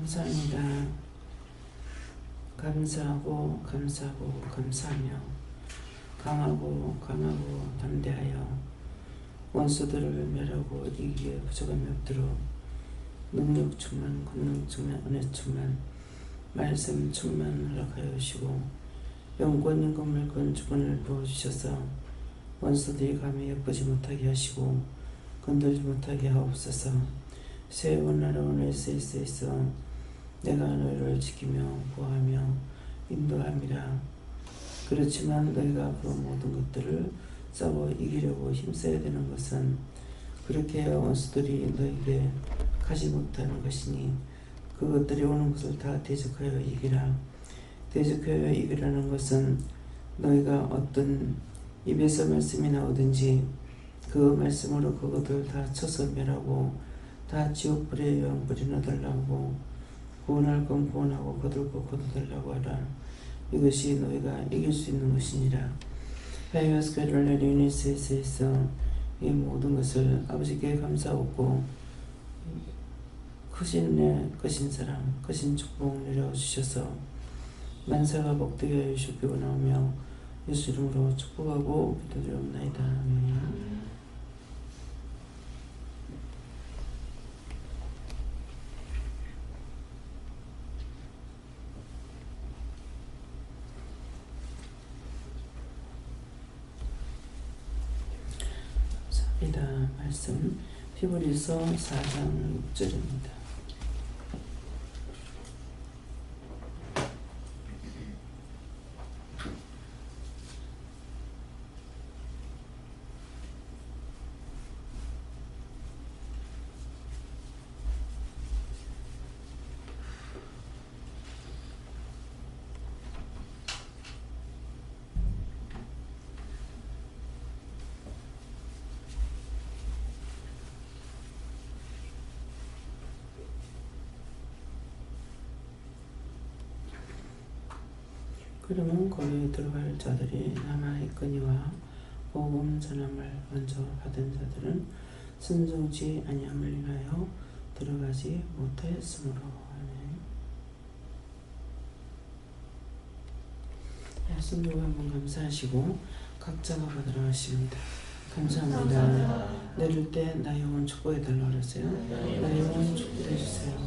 감사합니다. 감사하고 감사하고 감사하며 강하고 강하고 담대하여 원수들을 멸하고 이기에 부족함이 없도록 능력 충만, 권능 충만, 은혜 충만, 말씀 충만 허락하여 주시고 영권 임금을 건축권을 부어주셔서 원수들이 감히 엿보지 못하게 하시고 건들지 못하게 하옵소서. 새 원나라운 에세에서 내가 너희를 지키며 보호하며 인도함이라. 그렇지만 너희가 그 모든 것들을 싸워 이기려고 힘써야 되는 것은 그렇게 해야 원수들이 너희에게 가지 못하는 것이니 그것들이 오는 것을 다 대적하여 이기라. 대적하여 이기라는 것은 너희가 어떤 입에서 말씀이 나오든지 그 말씀으로 그것을 다 쳐서 멸하고 다 지옥불에 영불에 넣어달라고 구원할 건 구원하고 거둘 것 거둬달라고 하라. 이것이 너희가 이길 수 있는 것이니라. 하이와스 교회를 유니세스에서 이 모든 것을 아버지께 감사하고 크신 은혜, 크신 사랑, 크신 축복 내려주셔서 만사가 복되게 하여 주시기 원하며 예수 이름으로 축복하고 기도드리옵나이다. 아멘. 감사합니다. 말씀 히브리서 4장 6절입니다. 그러면 거기에 들어갈 자들이 남아있거니와 복음 전함을 먼저 받은 자들은 순종치 아니함을 인하여 들어가지 못하였으므로. 순종 한번 감사하시고 각자가 받으러 가십니다. 감사합니다. 내릴 때 나 영혼 축복해달라고 그랬어요. 나 영혼 축복해주세요.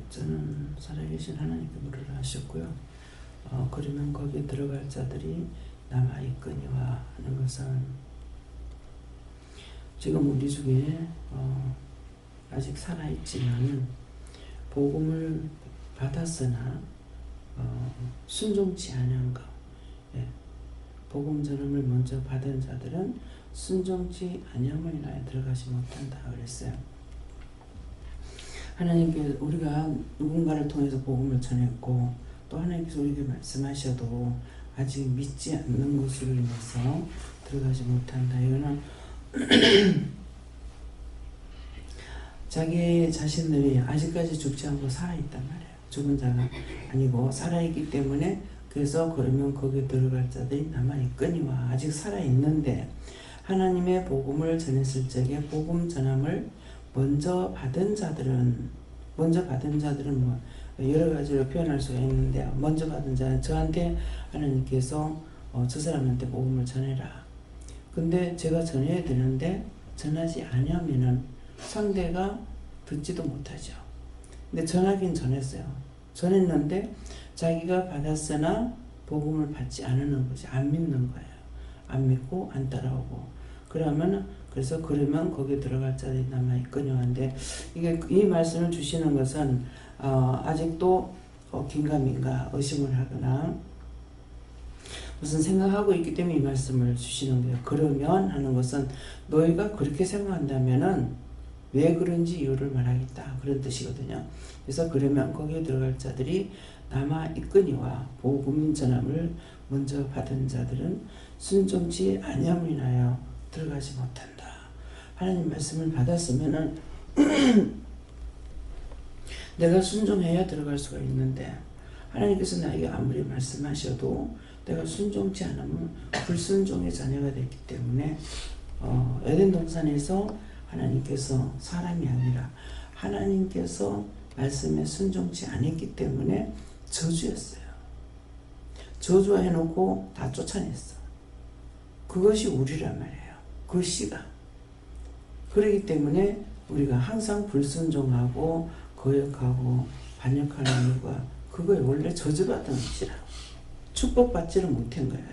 저는 살아계신 하나님께 물으라 하셨고요. 그러면 거기에 들어갈 자들이 남아있거니와 하는 것은 지금 우리 중에 아직 살아있지만 복음을 받았으나 순종치 않은 것, 예. 복음 전함을 먼저 받은 자들은 순종치 아니함을 인하여 들어가지 못한다 그랬어요. 하나님께 우리가 누군가를 통해서 복음을 전했고 또 하나님께서 우리에게 말씀하셔도 아직 믿지 않는 것으로 인해서 들어가지 못한다. 이거는 자기 자신들이 아직까지 죽지 않고 살아있단 말이에요. 죽은 자가 아니고 살아있기 때문에 그래서 그러면 거기에 들어갈 자들이 남아있거니와 아직 살아있는데 하나님의 복음을 전했을 적에 복음 전함을 먼저 받은 자들은 뭐 여러 가지로 표현할 수가 있는데 먼저 받은 자는 저한테 하나님께서 저 사람한테 복음을 전해라. 근데 제가 전해야 되는데 전하지 않으면은 상대가 듣지도 못하죠. 근데 전하긴 전했어요. 전했는데 자기가 받았으나 복음을 받지 않는 거지. 안 믿는 거예요. 안 믿고 안 따라오고. 그러면 거기에 들어갈 자들이 남아있거니와 한데 이게 이 말씀을 주시는 것은 아직도 긴가민가 의심을 하거나 무슨 생각하고 있기 때문에 이 말씀을 주시는 거예요. 그러면 하는 것은 너희가 그렇게 생각한다면은 왜 그런지 이유를 말하겠다. 그런 뜻이거든요. 그래서 그러면 거기에 들어갈 자들이 남아있거니와 복음 전함을 먼저 받은 자들은 순종치 아니함을 인하여 들어가지 못한다. 하나님 말씀을 받았으면은 내가 순종해야 들어갈 수가 있는데 하나님께서 나에게 아무리 말씀하셔도 내가 순종치 않으면 불순종의 자녀가 됐기 때문에 에덴 동산에서 하나님께서 사람이 아니라 하나님께서 말씀에 순종치 않았기 때문에 저주였어요. 저주해놓고 다 쫓아냈어. 그것이 우리란 말이에요. 그 씨가. 그렇기 때문에 우리가 항상 불순종하고 거역하고 반역하는 이유가 그거에 원래 저주받은 것이라. 축복받지를 못한 거예요.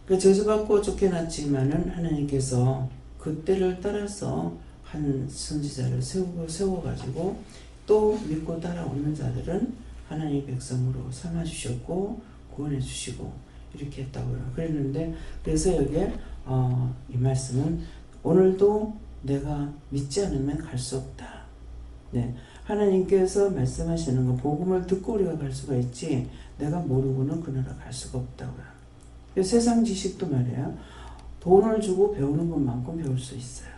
그 저주받고 쫓겨났지만은 하나님께서 그때를 따라서 한 선지자를 세워가지고 또 믿고 따라오는 자들은 하나님의 백성으로 삼아주셨고 구원해주시고 이렇게 했다고요. 그랬는데 그래서 여기에 이 말씀은 오늘도 내가 믿지 않으면 갈 수 없다. 네, 하나님께서 말씀하시는 건 복음을 듣고 우리가 갈 수가 있지 내가 모르고는 그 나라 갈 수가 없다고요. 세상 지식도 말이에요. 돈을 주고 배우는 것만큼 배울 수 있어요.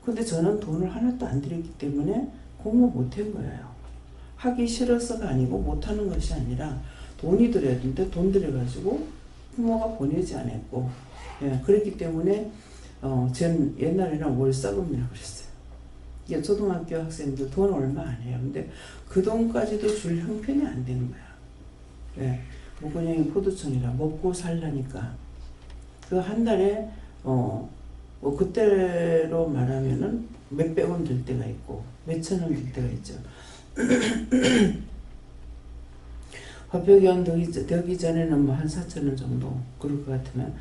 근데 저는 돈을 하나도 안 들였기 때문에 공부 못한 거예요. 하기 싫어서가 아니고 못하는 것이 아니라 돈이 들여야 되는데 돈 들여가지고 부모가 보내지 않았고 예, 그렇기 때문에 전 옛날에는 월사금이라고 그랬어요. 이게 초등학교 학생들 돈 얼마 안 해요. 근데 그 돈까지도 줄 형편이 안 되는 거야. 예, 목건형이 포도청이라 먹고 살라니까 그 한 달에 뭐 그때로 말하면은 몇백 원 들 때가 있고 몇천 원 들 때가 있죠. 화폐교환 되기 전에는 뭐 한 4,000원 정도 그럴 것 같으면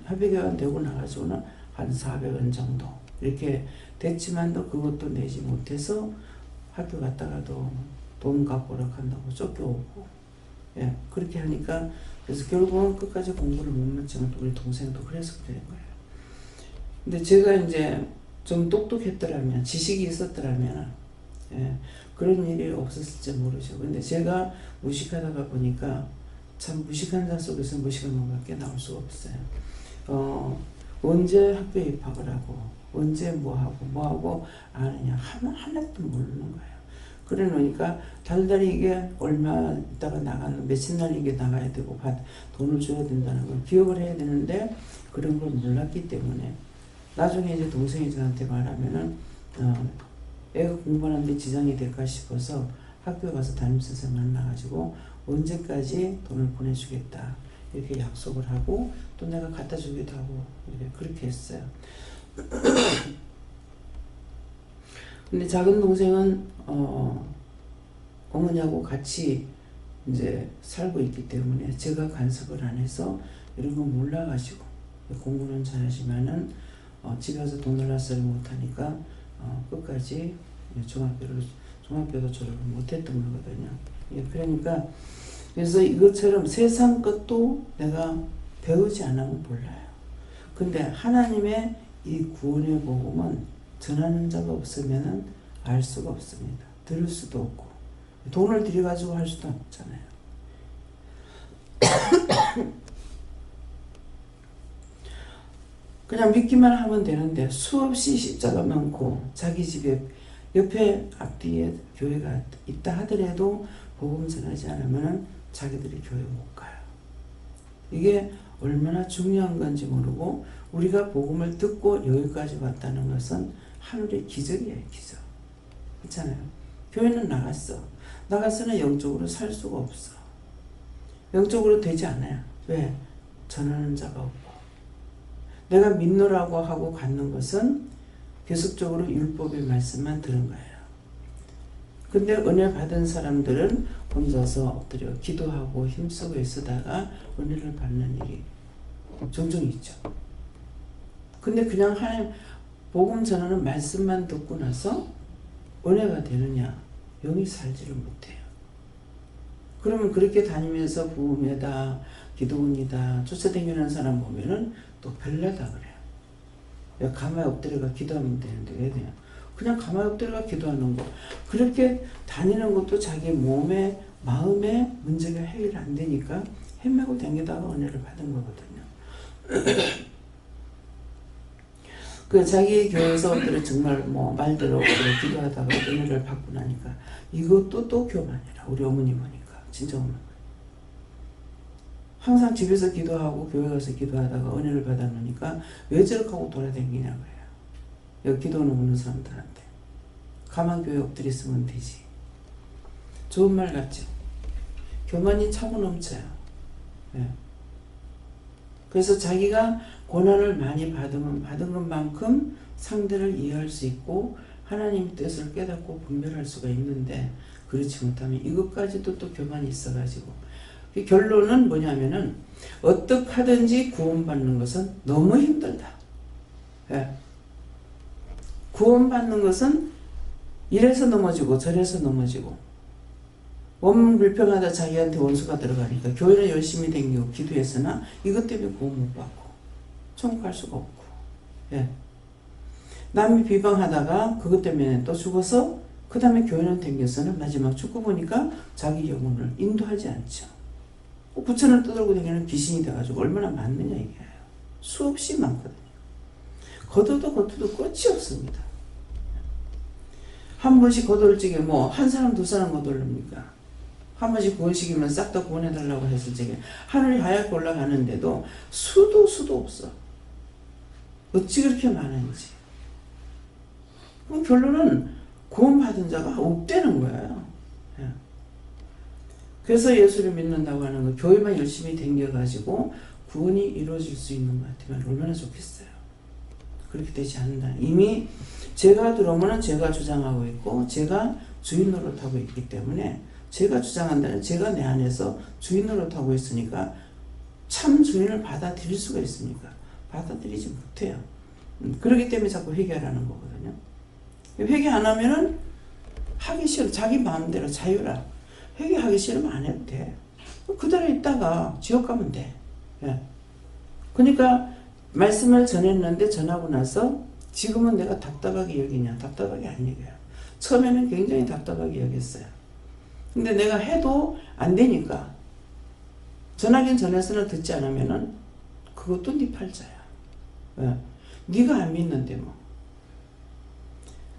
화폐교환 되고 나가지고는 한 400원 정도 이렇게 됐지만도 그것도 내지 못해서 학교 갔다가도 돈 갚고 오락한다고 쫓겨오고 예, 그렇게 하니까 그래서 결국은 끝까지 공부를 못 마치면 우리 동생도 그래서 그런 거예요. 근데 제가 이제 좀 똑똑했더라면 지식이 있었더라면 예, 그런 일이 없었을지 모르죠. 근데 제가 무식하다가 보니까 참 무식한 자 속에서 무식한 것밖에 나올 수가 없어요. 언제 학교에 입학을 하고 언제 뭐하고 아느냐 하나도 모르는 거예요. 그래 놓으니까 달달이 이게 얼마 있다가 며칠 날 이게 나가야 되고 돈을 줘야 된다는 걸 기억을 해야 되는데 그런 걸 몰랐기 때문에 나중에 이제 동생이 저한테 말하면은 애가 공부하는데 지장이 될까 싶어서 학교 가서 담임선생님 만나가지고 언제까지 돈을 보내주겠다 이렇게 약속을 하고 또 내가 갖다 주기도 하고 이렇게 그렇게 했어요. 근데 작은 동생은 어머니하고 같이 이제 살고 있기 때문에 제가 간섭을 안 해서 이런 거 몰라가지고 공부는 잘하지만은 집에 와서 돈을 납세를 못하니까 끝까지 중학교도 졸업을 못했던 거거든요. 예, 그러니까 그래서 이것처럼 세상 것도 내가 배우지 않으면 몰라요. 근데 하나님의 이 구원의 복음은 전하는 자가 없으면 알 수가 없습니다. 들을 수도 없고 돈을 들여가지고 할 수도 없잖아요. 그냥 믿기만 하면 되는데 수없이 십자가 많고 자기 집에 옆에 앞뒤에 교회가 있다 하더라도 복음 전하지 않으면 자기들이 교회 못 가요. 이게 얼마나 중요한 건지 모르고 우리가 복음을 듣고 여기까지 왔다는 것은 하늘의 기적이에요. 기적. 그렇잖아요. 교회는 나가서는 영적으로 살 수가 없어. 영적으로 되지 않아요. 왜? 전하는 자가 없고. 내가 믿노라고 하고 갖는 것은 계속적으로 율법의 말씀만 들은 거예요. 근데 은혜 받은 사람들은 혼자서 엎드려 기도하고 힘쓰고 있으다가 은혜를 받는 일이 종종 있죠. 근데 그냥 하나님 복음 전하는 말씀만 듣고 나서 은혜가 되느냐? 영이 살지를 못해요. 그러면 그렇게 다니면서 부흥회다, 기도원이다 쫓아다니는 사람 보면은 또 별나다 그래요. 가만히 엎드려가 기도하면 되는데 왜 그냥 가만히 엎드려가 기도하는 거. 그렇게 다니는 것도 자기 몸에 마음에 문제가 해결 안 되니까 헤매고 다니다가 은혜를 받은 거거든요. 그 자기 교회에서 엎드려 정말 말대로 기도하다가 은혜를 받고 나니까 이것도 또 교만이라. 우리 어머니 보니까 진짜 어머니. 항상 집에서 기도하고 교회 가서 기도하다가 은혜를 받아놓으니까 왜 저렇게 하고 돌아다니냐 그래요. 여기 기도는 오는 사람들한테. 가만 교회 엎드려 있으면 되지. 좋은 말 같죠? 교만이 차고 넘쳐요. 네. 그래서 자기가 고난을 많이 받은 것만큼 상대를 이해할 수 있고 하나님의 뜻을 깨닫고 분별할 수가 있는데 그렇지 못하면 이것까지도 또 교만이 있어가지고 결론은 뭐냐면은 어떻게 하든지 구원받는 것은 너무 힘들다. 예. 구원받는 것은 이래서 넘어지고 저래서 넘어지고 몸 불평하다 자기한테 원수가 들어가니까 교회는 열심히 다니고 기도했으나 이것 때문에 구원 못 받고 천국 갈 수가 없고 예. 남이 비방하다가 그것 때문에 또 죽어서 그 다음에 교회는 다녀서는 마지막 죽고 보니까 자기 영혼을 인도하지 않죠. 부천을 떠들고 다니는 귀신이 돼가지고 얼마나 많느냐 이게 수없이 많거든요. 거둬도 끝이 없습니다. 한 번씩 거둘 적에 한 사람 두 사람 거둘랍니까? 한 번씩 구원시키면 싹 다 구원해달라고 했을 적에 하늘이 하얗게 올라가는데도 수도 없어. 어찌 그렇게 많은지. 그럼 결론은 구원받은 자가 없다는 거예요. 예. 그래서 예수를 믿는다고 하는 거 교회만 열심히 댕겨가지고 구원이 이루어질 수 있는 것 같으면 얼마나 좋겠어요. 그렇게 되지 않는다. 이미 제가 들어오면 제가 주장하고 있고 제가 주인 노릇하고 있기 때문에 제가 주장한다는 제가 내 안에서 주인 노릇하고 있으니까 참 주인을 받아들일 수가 있습니까? 받아들이지 못해요. 그렇기 때문에 자꾸 회개하라는 거거든요. 회개 안 하면은 하기 싫어. 자기 마음대로 자유라. 회개하기 싫으면 안 해도 돼. 그대로 있다가 지옥 가면 돼. 예. 그러니까 말씀을 전했는데 전하고 나서 지금은 내가 답답하게 여기냐? 답답하게 안 여겨요. 처음에는 굉장히 답답하게 여겼어요. 근데 내가 해도 안 되니까 전하긴 전해서는 듣지 않으면은 그것도 네 팔자야. 예. 네가 안 믿는데 뭐.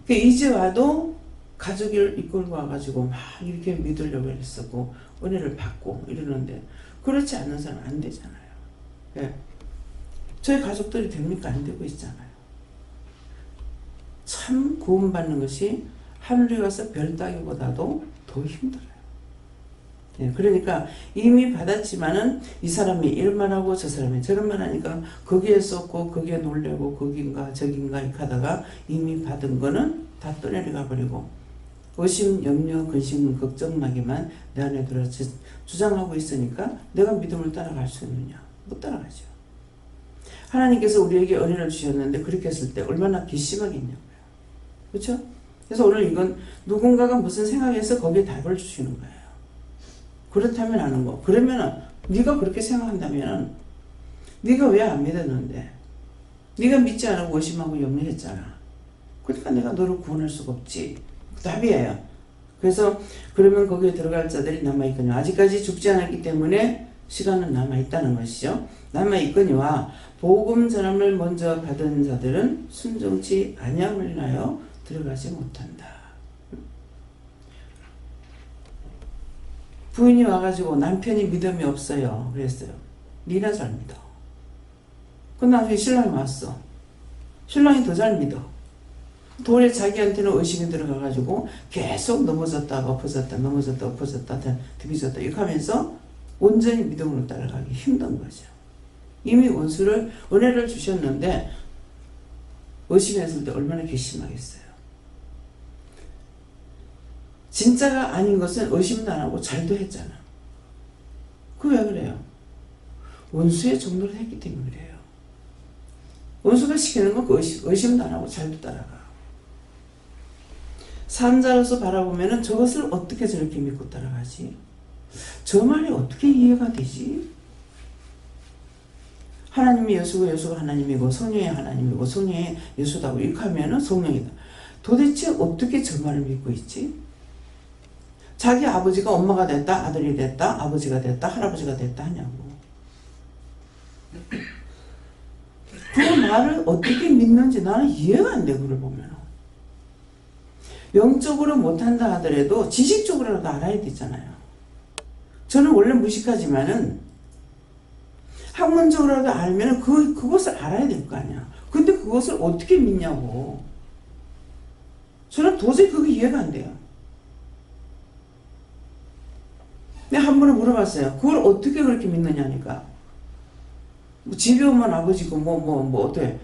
이제 와도 가족을 이끌고 와가지고 막 이렇게 믿으려고 했었고 은혜를 받고 이러는데 그렇지 않은 사람 안 되잖아요. 예. 저희 가족들이 됩니까? 안 되고 있잖아요. 참 구원받는 것이 하늘에 가서 별 따기보다도 더 힘들어요. 예, 그러니까 이미 받았지만은 이 사람이 이런말 하고 저 사람이 저런말 하니까 거기에 쏟고 거기에 놀래고 거긴가 저긴가 이렇게 하다가 이미 받은 거는 다 떠내려가 버리고 의심, 염려, 근심, 걱정나기만 내 안에 들어 주장하고 있으니까 내가 믿음을 따라갈 수 있느냐? 못 따라가죠. 하나님께서 우리에게 은혜를 주셨는데 그렇게 했을 때 얼마나 괘씸하겠냐고요. 그렇죠? 그래서 오늘 이건 누군가가 무슨 생각해서 거기에 답을 주시는 거예요. 그렇다면 하는 거. 그러면은 네가 그렇게 생각한다면 네가 왜 안 믿었는데? 네가 믿지 않고 의심하고 염려했잖아. 그러니까 내가 너를 구원할 수가 없지. 답이에요. 그래서 그러면 거기에 들어갈 자들이 남아있거니와 아직까지 죽지 않았기 때문에 시간은 남아있다는 것이죠. 남아있거니와 복음 전함을 먼저 받은 자들은 순종치 아니함을 인하여 들어가지 못한다. 부인이 와가지고 남편이 믿음이 없어요. 그랬어요. 니나 잘 믿어. 그 나중에 신랑이 왔어. 신랑이 더 잘 믿어. 도리어 자기한테는 의심이 들어가가지고 계속 넘어졌다가 엎어졌다 넘어졌다 엎어졌다 뒤비졌다 이렇게 하면서 온전히 믿음으로 따라가기 힘든 거죠. 이미 원수를 은혜를 주셨는데 의심했을 때 얼마나 괘씸하겠어요. 진짜가 아닌 것은 의심도 안 하고 잘도 했잖아. 그 왜 그래요? 원수의 종로를 했기 때문에 그래요. 원수가 시키는 건 의심도 안 하고 잘도 따라가. 산자로서 바라보면은 저것을 어떻게 저렇게 믿고 따라가지? 저 말이 어떻게 이해가 되지? 하나님이 예수고 예수가 하나님이고 성령이 하나님이고 성령이 예수다고 이렇게 하면은 성령이다. 도대체 어떻게 저 말을 믿고 있지? 자기 아버지가 엄마가 됐다, 아들이 됐다, 아버지가 됐다, 할아버지가 됐다 하냐고. 그 말을 어떻게 믿는지 나는 이해가 안 돼, 그걸 보면. 영적으로 못한다 하더라도 지식적으로라도 알아야 되잖아요. 저는 원래 무식하지만은 학문적으로라도 알면은 그것을 알아야 될 거 아니야. 근데 그것을 어떻게 믿냐고. 저는 도저히 그게 이해가 안 돼요. 내가 한 번은 물어봤어요. 그걸 어떻게 그렇게 믿느냐니까. 뭐 집에 오면 아버지고 어때?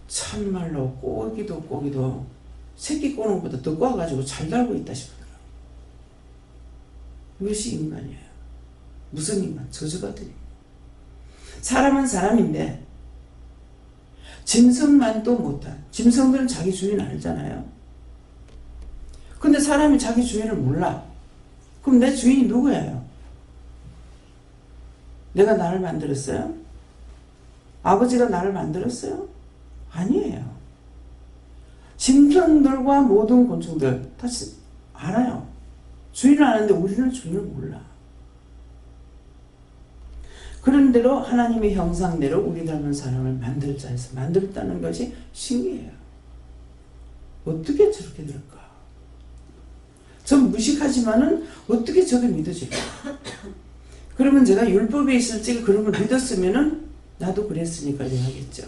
참말로 꼬기도 새끼 꼬는 것보다 더 꼬아가지고 잘 달고 있다 싶더라고요. 이것이 인간이에요. 무슨 인간? 저주가들이. 사람은 사람인데 짐승만도 못한. 짐승들은 자기 주인 알잖아요. 근데 사람이 자기 주인을 몰라. 그럼 내 주인이 누구예요? 내가 나를 만들었어요? 아버지가 나를 만들었어요? 아니에요. 짐승들과 모든 곤충들 다 알아요. 주인을 아는데 우리는 주인을 몰라. 그런 대로 하나님의 형상대로 우리 닮은 사람을 만들자 해서 만들었다는 것이 신기해요. 어떻게 저렇게 될까? 전 무식하지만은 어떻게 저게 믿어질까? 그러면 제가 율법에 있을지 그런 걸 믿었으면은 나도 그랬으니까 이렇게 하겠죠.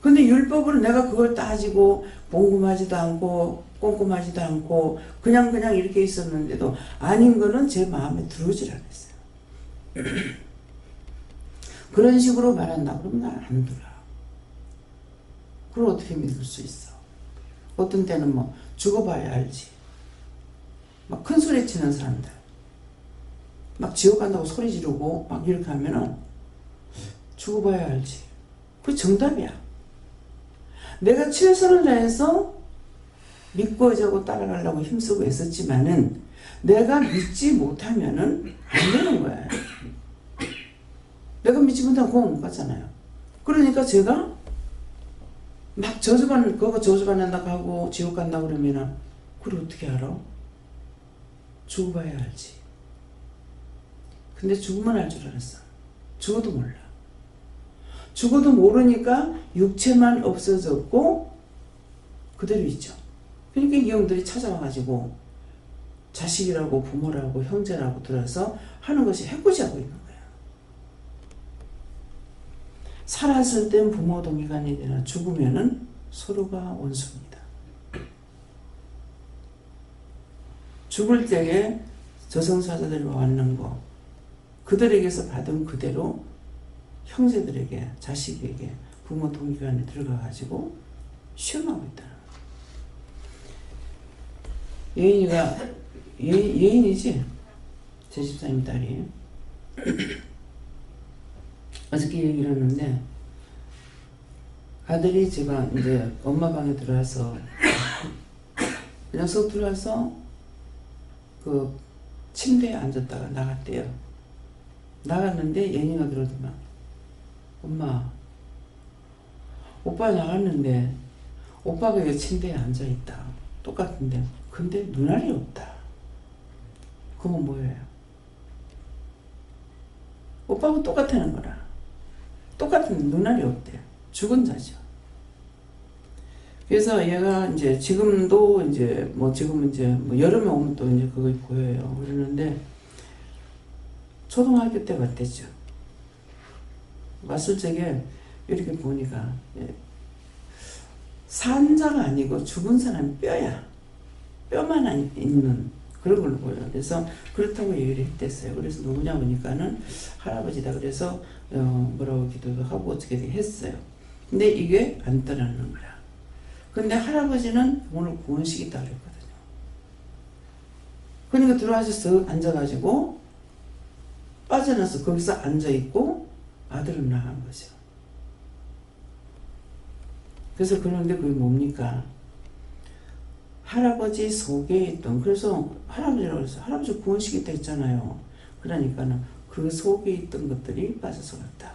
근데 율법으로 내가 그걸 따지고 궁금하지도 않고 꼼꼼하지도 않고 그냥 이렇게 있었는데도 아닌 거는 제 마음에 들어오질 않았어요. 그런 식으로 말한다 그러면 난 안 들어. 그걸 어떻게 믿을 수 있어? 어떤 때는 뭐 죽어봐야 알지. 막 큰 소리 치는 사람들. 막 지옥 간다고 소리 지르고 막 이렇게 하면은 죽어봐야 알지. 그게 정답이야. 내가 최선을 다해서 믿고 자고 따라가려고 힘쓰고 애썼지만은 내가 믿지 못하면은 안 되는 거야. 내가 믿지 못하면 구원 못 받잖아요. 그러니까 제가 막 그거 저주받는다고 하고 지옥 간다고 그러면은 그걸 어떻게 알아? 죽어봐야 알지. 근데 죽으면 알 줄 알았어. 죽어도 몰라. 죽어도 모르니까 육체만 없어졌고 그대로 있죠. 그러니까 이 형들이 찾아와가지고 자식이라고 부모라고 형제라고 들어서 하는 것이 해코지하고 있는 거예요. 살았을 땐 부모 동의간이 되나 죽으면은 서로가 원수입니다. 죽을 때에 저승사자들이 왔는 거 그들에게서 받은 그대로 형제들에게 자식에게 부모 동의간에 들어가 가지고 시험하고 있다는 거예요. 예인이가 예인이지? 제 집사님 딸이 어저께 얘기를 했는데 아들이 제가 이제 엄마 방에 들어와서 그냥 쏙 들어와서 그 침대에 앉았다가 나갔대요. 나갔는데 예인이가 그러더만 엄마 오빠 나갔는데 오빠가 왜 침대에 앉아있다. 똑같은데 근데 눈알이 없다. 그건 뭐예요? 오빠하고 똑같다는 거라. 똑같은 눈알이 없대요. 죽은 자죠. 그래서 얘가 이제 지금도 이제 뭐 지금 이제 뭐 여름에 오면 또 이제 그거 보여요. 그러는데 초등학교 때 왔댔죠. 왔을 적에 이렇게 보니까 산자가 아니고 죽은 사람 뼈야. 뼈만 있는 그런 걸로 보여요. 그래서 그렇다고 얘기를 했댔어요. 그래서 누구냐 보니까는 할아버지다. 그래서 뭐라고 기도도 하고 어떻게 했어요. 근데 이게 안 떠나는 거야. 근데 할아버지는 오늘 구원식 있다고 그랬거든요. 그러니까 들어와서 앉아가지고 빠져나서 거기서 앉아있고 아들은 나간 거죠. 그래서 그런데 그게 뭡니까? 할아버지 속에 있던, 그래서 할아버지라고 해서 할아버지 구원식 있다 했잖아요. 그러니까는 그 속에 있던 것들이 빠져서 갔다.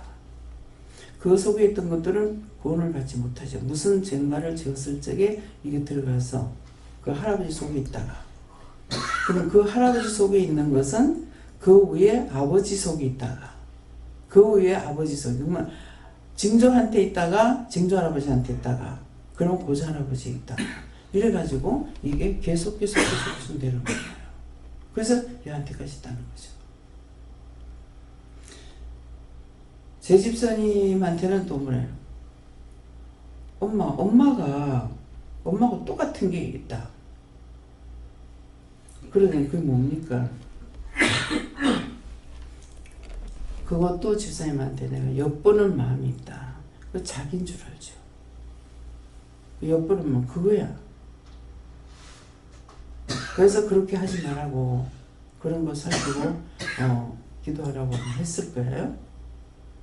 그 속에 있던 것들은 구원을 받지 못하죠. 무슨 죄가를 지었을 적에 이게 들어가서 그 할아버지 속에 있다가, 그럼 그 할아버지 속에 있는 것은 그 위에 아버지 속에 있다가, 그 위에 아버지 속에, 그러면 증조한테 있다가 증조할아버지한테 있다가, 그럼 고조할아버지 있다가, 이래가지고 이게 계속 내려오는 거예요. 그래서 얘한테까지 있다는 거죠. 제 집사님한테는 또 뭐래요? 엄마가 똑같은 게 있다. 그러더니 그게 뭡니까? 그것도 집사님한테 내가 엿보는 마음이 있다. 그 자기인 줄 알죠. 엿보는 그거야. 그래서 그렇게 하지 말라고 그런 거 살피고 기도하라고 했을 거예요.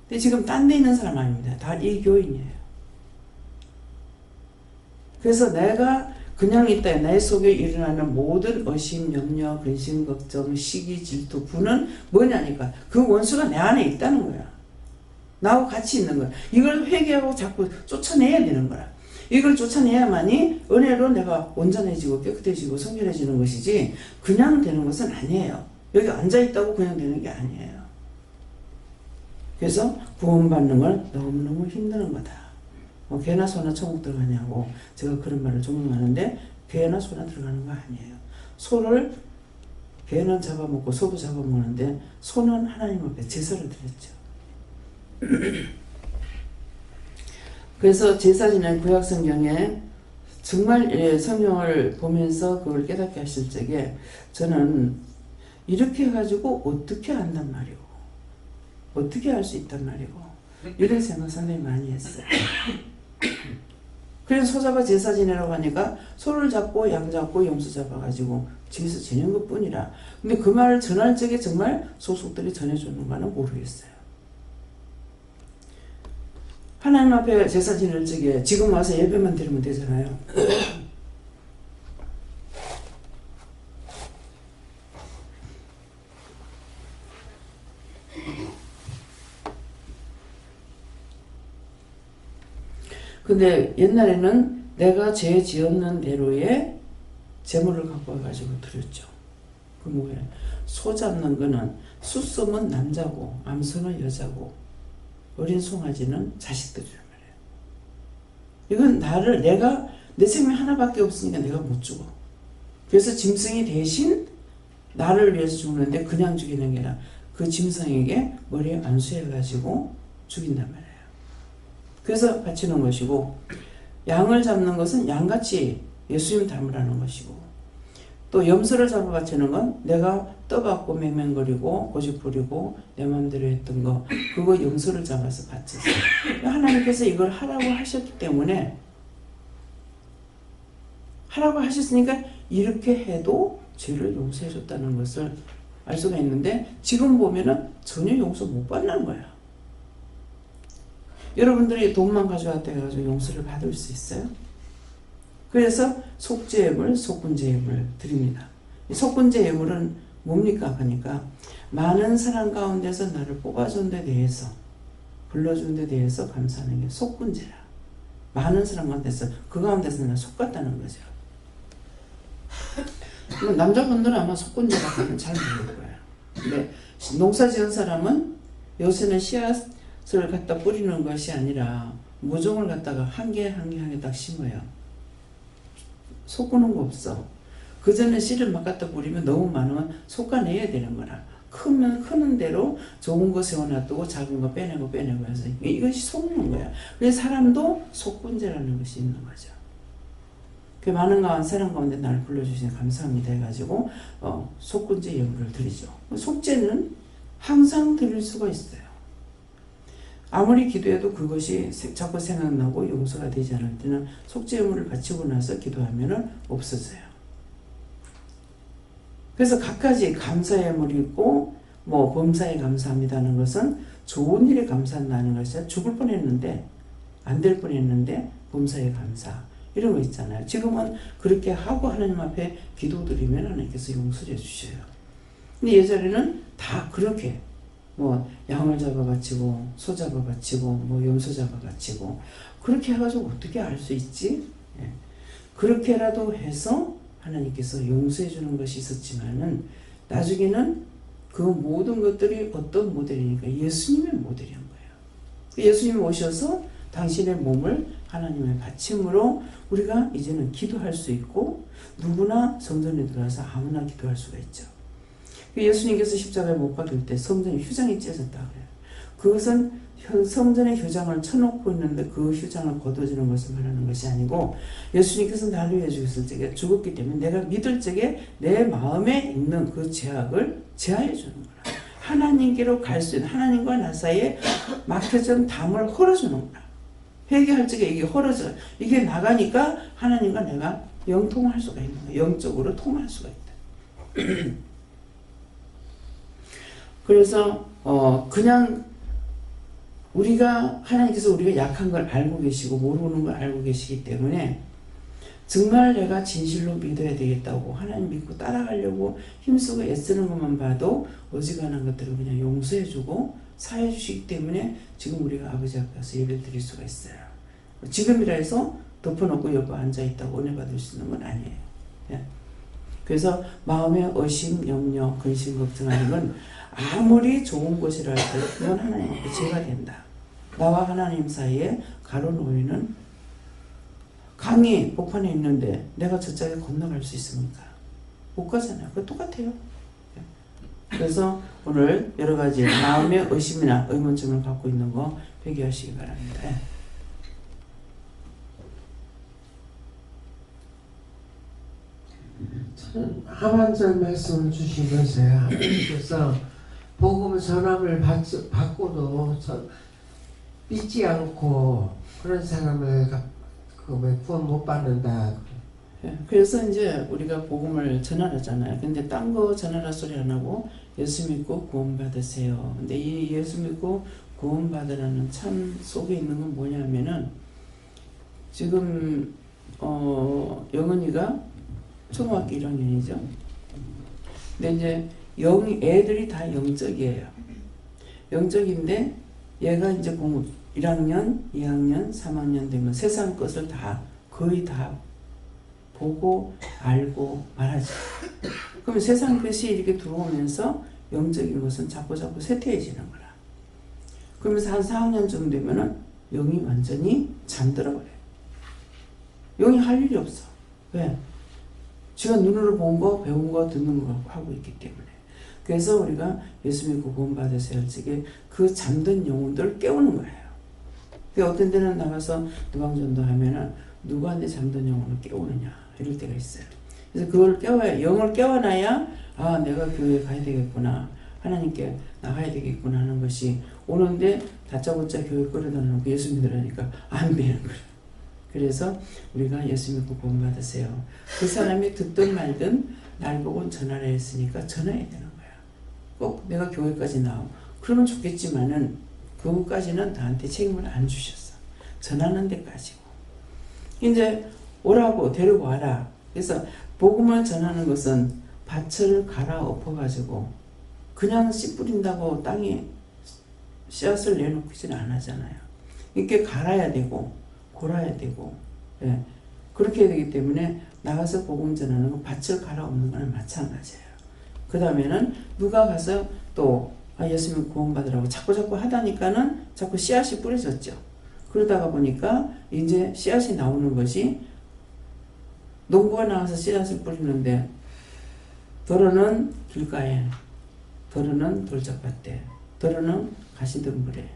근데 지금 딴 데 있는 사람 아닙니다. 다 이 교인이에요. 그래서 내가 그냥 있다. 내 속에 일어나는 모든 의심, 염려, 근심, 걱정, 시기, 질투, 분은 뭐냐니까 그 원수가 내 안에 있다는 거야. 나하고 같이 있는 거야. 이걸 회개하고 자꾸 쫓아내야 되는 거야. 이걸 쫓아내야만이 은혜로 내가 온전해지고 깨끗해지고 성결해지는 것이지 그냥 되는 것은 아니에요. 여기 앉아있다고 그냥 되는 게 아니에요. 그래서 구원받는 건 너무너무 힘든 거다. 개나 소나 천국 들어가냐고 제가 그런 말을 종종 하는데 개나 소나 들어가는 거 아니에요. 소를 개는 잡아먹고 소도 잡아먹는데 소는 하나님 앞에 제사를 드렸죠. 그래서 제사 지낸 구약 성경에 정말 성경을 보면서 그걸 깨닫게 하실 적에 저는 이렇게 해가지고 어떻게 한단 말이고 어떻게 할 수 있단 말이고 이런 생각 상당히 많이 했어요. 그래서 소 잡아 제사 지내라고 하니까 소를 잡고 양 잡고 염소 잡아가지고 제사 지낸 것 뿐이라. 근데 그 말을 전할 적에 정말 소속들이 전해주는가는 모르겠어요. 하나님 앞에 제사 지낼 적에 지금 와서 예배만 드리면 되잖아요. 근데 옛날에는 내가 죄 지었는 대로의 제물을 갖고 와가지고 드렸죠. 그 뭐예요? 소 잡는 거는 수소는 남자고 암소는 여자고 어린 송아지는 자식들이란 말이에요. 이건 내가 내 생명이 하나밖에 없으니까 내가 못 죽어. 그래서 짐승이 대신 나를 위해서 죽는데 그냥 죽이는 게 아니라 그 짐승에게 머리에 안수해가지고 죽인단 말이에요. 그래서 바치는 것이고, 양을 잡는 것은 양같이 예수님 닮으라는 것이고, 또 염소를 잡아 바치는 건 내가 떠받고 맹맹거리고 고집 부리고 내 마음대로 했던 거, 그거 염소를 잡아서 바쳤어요. 하나님께서 이걸 하라고 하셨기 때문에, 하라고 하셨으니까 이렇게 해도 죄를 용서해 줬다는 것을 알 수가 있는데 지금 보면은 전혀 용서 못 받는 거야. 여러분들이 돈만 가져왔다 해가지고 용서를 받을 수 있어요? 그래서 속죄예물, 속군제예물을 드립니다. 속군제 예물은 뭡니까? 하니까 많은 사람 가운데서 나를 뽑아준 데 대해서 불러준 데 대해서 감사하는 게 속군제라. 많은 사람 가운데서 그 가운데서 내가 속갔다는 거죠. 남자분들은 아마 속군제가 가면 잘 모를 거예요. 근데 농사 지은 사람은 요새는 씨앗을 갖다 뿌리는 것이 아니라 모종을 갖다가 한 개 한 개 딱 심어요. 속구는 거 없어. 그 전에 씨를 막 갖다 뿌리면 너무 많으면 솎아내야 되는 거라. 크면 크는 대로 좋은 거 세워놔두고 작은 거 빼내고 해서 이것이 속는 거야. 그래서 사람도 속군제라는 것이 있는 거죠. 그 많은 사람 가운데 나를 불러주시니 감사합니다 해가지고 속군제 예물을 드리죠. 속죄는 항상 드릴 수가 있어요. 아무리 기도해도 그것이 자꾸 생각나고 용서가 되지 않을 때는 속죄 예물을 바치고 나서 기도하면 없어져요. 그래서 각가지 감사 예물이 있고 범사에 감사합니다는 것은 좋은 일에 감사한다는 것이 죽을 뻔했는데 안 될 뻔했는데 범사에 감사 이런 거 있잖아요. 지금은 그렇게 하고 하나님 앞에 기도드리면 하나님께서 용서해 주셔요. 근데 예전에는 다 그렇게 양을 잡아 바치고 소 잡아 바치고 염소 잡아 바치고 그렇게 해가지고 어떻게 알 수 있지? 예. 그렇게라도 해서 하나님께서 용서해 주는 것이 있었지만은 나중에는 그 모든 것들이 어떤 모델이니까 예수님의 모델인 거예요. 예수님이 오셔서 당신의 몸을 하나님의 바침으로 우리가 이제는 기도할 수 있고 누구나 성전에 들어와서 아무나 기도할 수가 있죠. 예수님께서 십자가에 못 박힐 때 성전에 휴장이 찢어졌다 그래요. 그것은 성전에 휴장을 쳐놓고 있는데 그 휴장을 걷어주는 것을 말하는 것이 아니고 예수님께서 나를 위해 죽었을 적에 죽었기 때문에 내가 믿을 적에 내 마음에 있는 그 죄악을 제하해 주는 거라. 하나님께로 갈 수 있는 하나님과 나 사이에 막혀진 담을 헐어주는 거라. 회개할 적에 이게 헐어져 이게 나가니까 하나님과 내가 영통할 수가 있는 거야. 영적으로 통할 수가 있다. 그래서 그냥 하나님께서 우리가 약한 걸 알고 계시고 모르는 걸 알고 계시기 때문에 정말 내가 진실로 믿어야 되겠다고 하나님 믿고 따라가려고 힘쓰고 애쓰는 것만 봐도 어지간한 것들을 그냥 용서해주고 사해주시기 때문에 지금 우리가 아버지 앞에 가서 예배 드릴 수가 있어요. 지금이라 해서 덮어놓고 옆에 앉아있다고 은혜 받을 수 있는 건 아니에요. 예. 그래서 마음에 의심, 염려, 근심, 걱정하는 건 아무리 좋은 것이라 할지라도 그건 하나님 앞에 죄가 된다. 나와 하나님 사이에 가로놓이는 강이 복판에 있는데 내가 저쪽에 건너갈 수 있습니까? 못 가잖아요. 그거 똑같아요. 그래서 오늘 여러 가지 마음의 의심이나 의문점을 갖고 있는 거 회개하시기 바랍니다. 하반절 말씀을 주시면서요. 하나님께서 복음 전함을 받고도 믿지 않고 그런 사람을 구원 못 받는다. 그래서 이제 우리가 복음을 전하잖아요. 근데 딴 거 전하라 소리 안 하고 예수 믿고 구원 받으세요. 근데 이 예수 믿고 구원 받으라는 참 속에 있는 건 뭐냐면은 지금 영은이가 초등학교 1학년이죠. 근데 이제 애들이 다 영적이에요. 영적인데 얘가 이제 공부 1학년, 2학년, 3학년 되면 세상 것을 거의 다 보고 알고 말하죠. 그럼 세상 것이 이렇게 들어오면서 영적인 것은 자꾸 쇠퇴해지는 거라. 그러면서 한 4학년 정도 되면은 영이 완전히 잠들어 버려요. 영이 할 일이 없어. 왜? 지가 눈으로 본 거, 배운 거, 듣는 거 하고 있기 때문에. 그래서 우리가 예수 믿고 구원 받으세요 할 적에 그 잠든 영혼들을 깨우는 거예요. 어떤 데는 나가서 누방전도 하면은 누가 내 잠든 영혼을 깨우느냐 이럴 때가 있어요. 그래서 그걸 영을 깨워놔야 내가 교회에 가야 되겠구나, 하나님께 나가야 되겠구나 하는 것이 오는데 다짜고짜 교회 끌어다 놓고 예수 믿으라니까 안 되는 거예요. 그래서 우리가 예수 믿고 구원받으세요. 그 사람이 듣든 말든 날 보고 전하라 했으니까 전해야 되는 거야. 꼭 내가 교회까지 나오고 그러면 좋겠지만은 그거까지는 나한테 책임을 안 주셨어. 전하는 데까지고. 이제 오라고 데리고 와라. 그래서 복음을 전하는 것은 밭을 갈아 엎어가지고 그냥 씨 뿌린다고 땅에 씨앗을 내놓지는 안 하잖아요. 이렇게 갈아야 되고 골아야 되고 예. 그렇게 해야 되기 때문에 나가서 복음 전하는 건 밭을 갈아 엎는 거는 마찬가지예요. 그 다음에는 누가 가서 또 예수 믿고 구원받으라고 자꾸 하다니까는 자꾸 씨앗이 뿌려졌죠. 그러다가 보니까 이제 씨앗이 나오는 것이 농부가 나와서 씨앗을 뿌리는데 더러는 길가에, 더러는 돌짝밭에, 더러는 가시덤불에,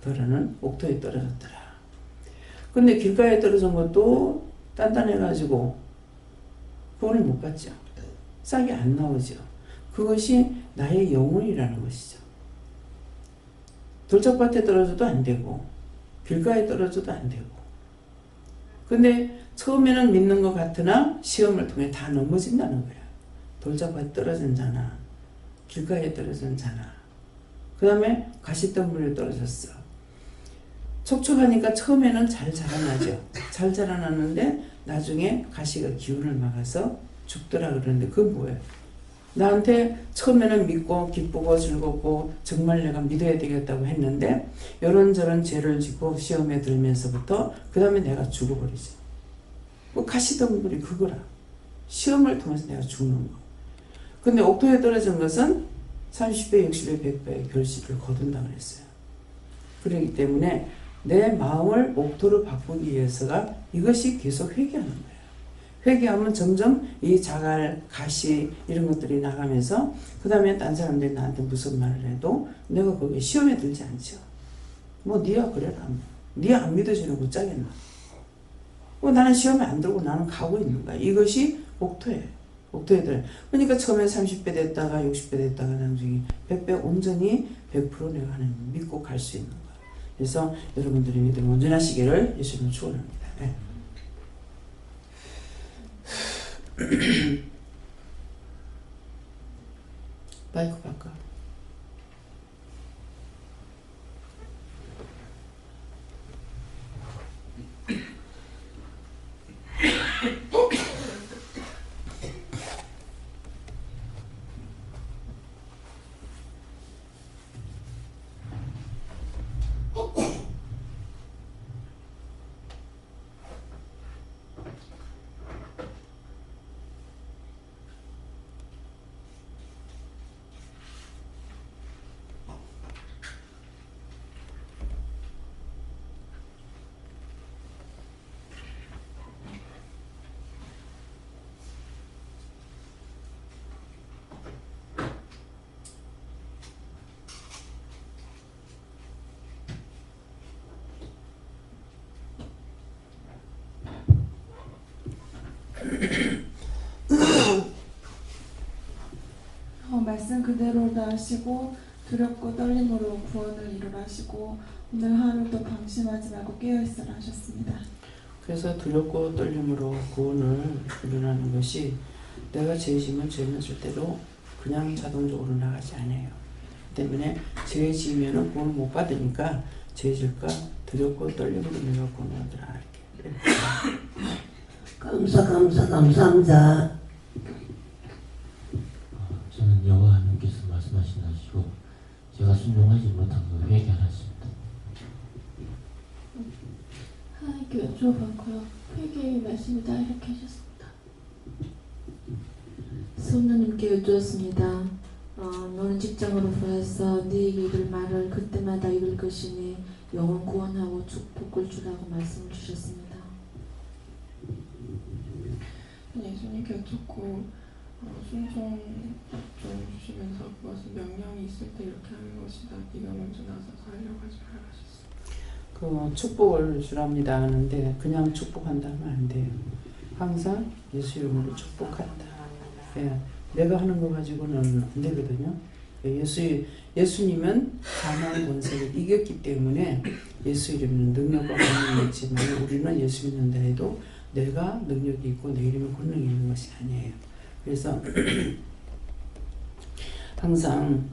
더러는 옥토에 떨어졌더라. 근데 길가에 떨어진 것도 단단해가지고 구원을 못 받죠. 싹이 안 나오죠. 그것이 나의 영혼이라는 것이죠. 돌짝밭에 떨어져도 안 되고 길가에 떨어져도 안 되고 근데 처음에는 믿는 것 같으나 시험을 통해 다 넘어진다는 거야. 돌짝밭에 떨어진 자나 길가에 떨어진 자나 그 다음에 가시덤불에 떨어졌어. 촉촉하니까 처음에는 잘 자라나죠. 잘 자라나는데 나중에 가시가 기운을 막아서 죽더라 그러는데 그건 뭐예요? 나한테 처음에는 믿고 기쁘고 즐겁고 정말 내가 믿어야 되겠다고 했는데 이런저런 죄를 짓고 시험에 들면서부터 그 다음에 내가 죽어버리지. 뭐 가시덤불이 그거라. 시험을 통해서 내가 죽는 거. 근데 옥토에 떨어진 것은 30배, 60배, 100배의 결실을 거둔다 그랬어요. 그렇기 때문에 내 마음을 옥토로 바꾸기 위해서가 이것이 계속 회개하는 거예요. 회개하면 점점 이 자갈, 가시 이런 것들이 나가면서 그 다음에 딴 사람들이 나한테 무슨 말을 해도 내가 거기에 시험에 들지 않죠. 뭐 니가 그래라. 니 안 믿어주는 못 짜겠나. 나는 시험에 안 들고 나는 가고 있는 거야. 이것이 옥토예요. 옥토에 들어요. 그러니까 처음에 30배 됐다가 60배 됐다가 나중에 100배 온전히 100% 내가 하나님 믿고 갈 수 있는 거야. 그래서 여러분들이 믿음 온전하시기를 예수님을 축원합니다. 네. 마이크 바꿔. 말씀 그대로 다 하시고 두렵고 떨림으로 구원을 이루라 하시고 오늘 하루도 방심하지 말고 깨어있으라 하셨습니다. 그래서 두렵고 떨림으로 구원을 이루라는 것이 내가 죄 지으면 죄는 절대로 그냥 자동적으로 나가지 않아요. 때문에 죄 지으면 구원 못 받으니까 죄 질까 두렵고 떨림으로 내가 구원을 얻으라 이렇게. 감사합니다. 저는 여호와 하나님께서 말씀하신 것이고 제가 순종하지 못한 거 회개하였습니다. 하나님께 여쭤봤고요. 회개의 말씀이다 이렇게 하셨습니다. 성도님께 여쭈었습니다. 너는 직장으로 돌아서 네게 이를 말을 그때마다 읽을 것이니 영혼 구원하고 축복을 주라고 말씀을 주셨습니다. 예수님께 여쭙고 순종 좀 주시면서 그것은 명령이 있을 때 이렇게 하는 것이다. 네가 먼저 나서서 하려고 하지 말라 하셨어요. 그 축복을 주랍니다 하는데 그냥 축복한다 하면 안 돼요. 항상 예수 이름으로 축복한다. 예, 내가 하는 거 가지고는 안 되거든요. 예수님은 사망 권세를 이겼기 때문에 예수 이름은 능력과 권능이 있지만 우리는 예수 믿는다 해도 내가 능력이 있고 내 이름에 권능이 있는 것이 아니에요. 그래서 항상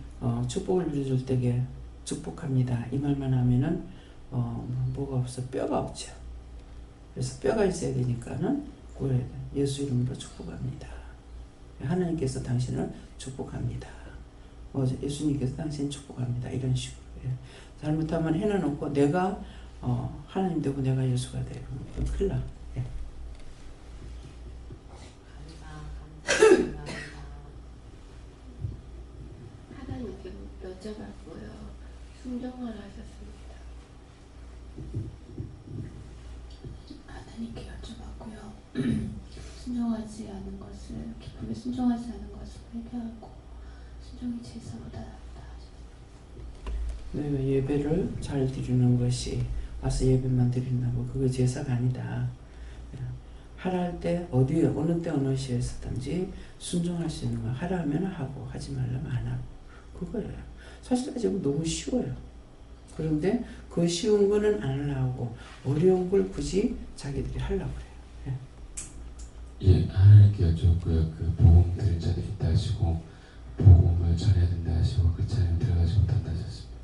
축복을 누려줄 때에 축복합니다. 이 말만 하면은 뭐가 없어? 뼈가 없죠. 그래서 뼈가 있어야 되니까는 구해야 돼. 예수 이름으로 축복합니다. 하나님께서 당신을 축복합니다. 예수님께서 당신 축복합니다. 이런 식으로. 잘못하면 해놔놓고 내가 하나님 되고 내가 예수가 되고 큰일 나. 하나님께 여쭤봤고요. 순종을 하셨습니다. 하나님께 여쭤봤고요. 순종하지 않은 것을 기쁨에 순종하지 않은 것을 회개하고 순종이 제사보다 낫다 하셨습니다. 네, 예배를 잘 드리는 것이 와서 예배만 드린다고 그거 제사가 아니다. 하라 할 때 어느 때 어느 시에서든지 순종할 수 있는 거 하라 하면 하고 하지 말라면 안 하고 그거예요. 사실 지금 너무 쉬워요. 그런데 그 쉬운 거는 안 하려고 어려운 걸 굳이 자기들이 하려고 그래요. 예, 하나님께 여쭈었고요. 그 복음 들을 자들이 있다 하시고 복음을 전해야 된다 하시고 그 자리에 들어가지 못한다 하셨습니다.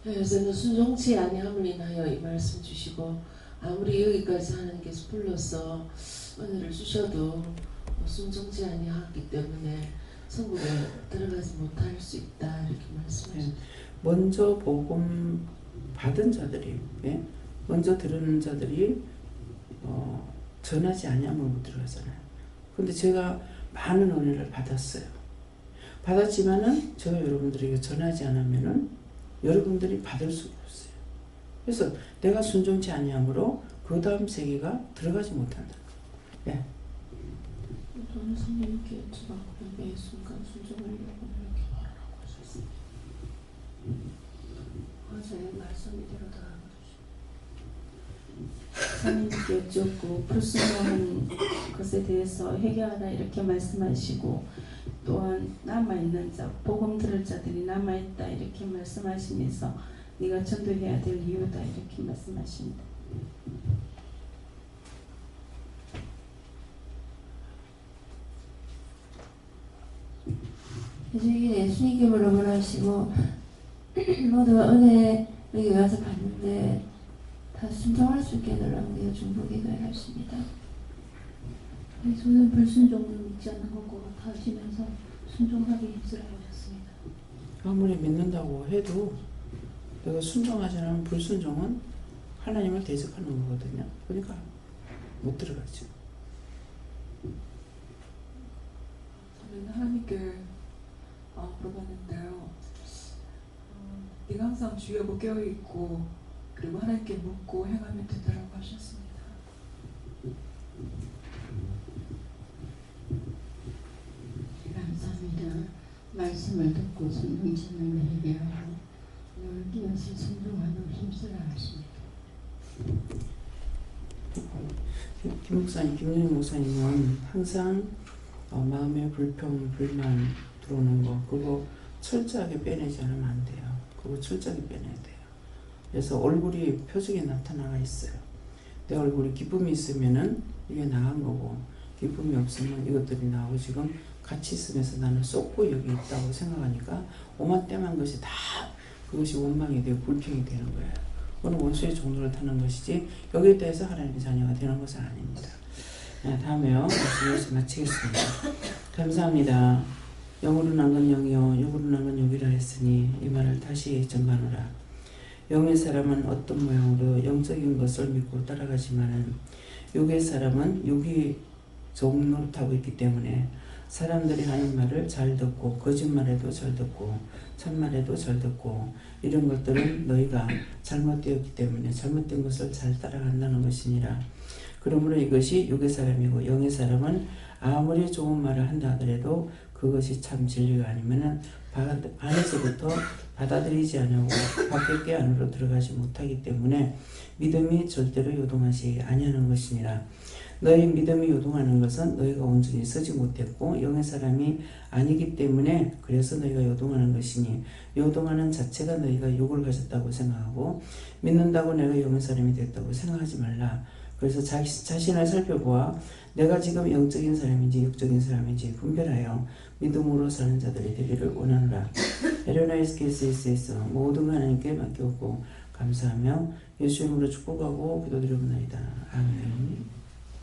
그래서는 순종치 아니함을 인하여 이 말씀 주시고 아무리 여기까지 하나님께서 불러서 은혜를 주셔도 순종치 아니하기 때문에 천국에 들어가지 못할 수 있다 이렇게 말씀하셨습니다. 먼저 복음 받은 자들이 먼저 들은 자들이 전하지 아니하면 못 들어가잖아요. 근데 제가 많은 은혜를 받았어요. 받았지만은 제가 여러분들에게 전하지 않으면은 여러분들이 받을 수가 없어요. 그래서 내가 순종치 아니함으로 그 다음 세계가 들어가지 못한다. 예. 저는 성령님께 여쭤봤고요. 매 순간 순종하려고 이렇게 말하라고 하셨습니다. 어제 말씀대로 다 하나님께 여쭈었고 불순종한 것에 대해서 회개하라 이렇게 말씀하시고 또한 남아있는 자 복음 들을 자들이 남아있다 이렇게 말씀하시면서 네가 전도해야 될 이유다 이렇게 말씀하십니다. 예수님께 물어보라 하시고 모두 은혜 여기 와서 봤는데 다 순종할 수 있게 해달라고 중보기도 하십니다. 저는 불순종을 믿지 않는 것 같아 하시면서 순종하기 힘들어하셨습니다. 아무리 믿는다고 해도 내가 순종하지 않으면 불순종은 하나님을 대적하는 거거든요. 그러니까 못 들어가죠. 저는 하나님께 물어봤는데요. 네가 항상 주의 여부 깨어있고 그리고 하나님께 묻고 행하면 된다고 하셨습니다. 감사합니다. 말씀을 듣고 순종심을 회개하고 늘 뛰어서 순종하는 힘쓰라 하십니다. 김 목사님, 김윤희 목사님은 항상 마음에 불평, 불만 들어오는 거 그거 철저하게 빼내지 않으면 안 돼요. 그거 철저하게 빼내야 돼요. 그래서 얼굴이 표정에 나타나가 있어요. 내 얼굴에 기쁨이 있으면은 이게 나간 거고 기쁨이 없으면 이것들이 나오고 지금 같이 있으면서 나는 쏟고 여기 있다고 생각하니까 오만때만 것이 다 그것이 원망이 되고 불평이 되는 거예요. 그건 원수의 종로를 타는 것이지 여기에 대해서 하나님의 자녀가 되는 것은 아닙니다. 네, 다음에요. 말씀을 마치겠습니다. 감사합니다. 영으로 난 건 영이요 육으로 난 건 육이라 했으니 이 말을 다시 전가노라. 영의 사람은 어떤 모양으로 영적인 것을 믿고 따라가지만은 육의 사람은 육이 종노릇하고 있기 때문에 사람들이 하는 말을 잘 듣고 거짓말에도 잘 듣고 참말에도 잘 듣고 이런 것들은 너희가 잘못되었기 때문에 잘못된 것을 잘 따라간다는 것이니라. 그러므로 이것이 육의 사람이고 영의 사람은 아무리 좋은 말을 한다 하더라도 그것이 참 진리가 아니면은 안에서부터 받아들이지 않고 밖에 안으로 들어가지 못하기 때문에 믿음이 절대로 요동하지 아니하는 것이니라. 너희 믿음이 요동하는 것은 너희가 온전히 서지 못했고 영의 사람이 아니기 때문에 그래서 너희가 요동하는 것이니 요동하는 자체가 너희가 욕을 가졌다고 생각하고 믿는다고 내가 영의 사람이 됐다고 생각하지 말라. 그래서 자신을 살펴보아 내가 지금 영적인 사람인지 육적인 사람인지 분별하여 믿음으로 사는 자들이 되기를 원하노라. 에레나이스케스에서 모든 하나님께 맡겼고 감사하며 예수 이름으로 축복하고 기도드리옵나이다. 아멘.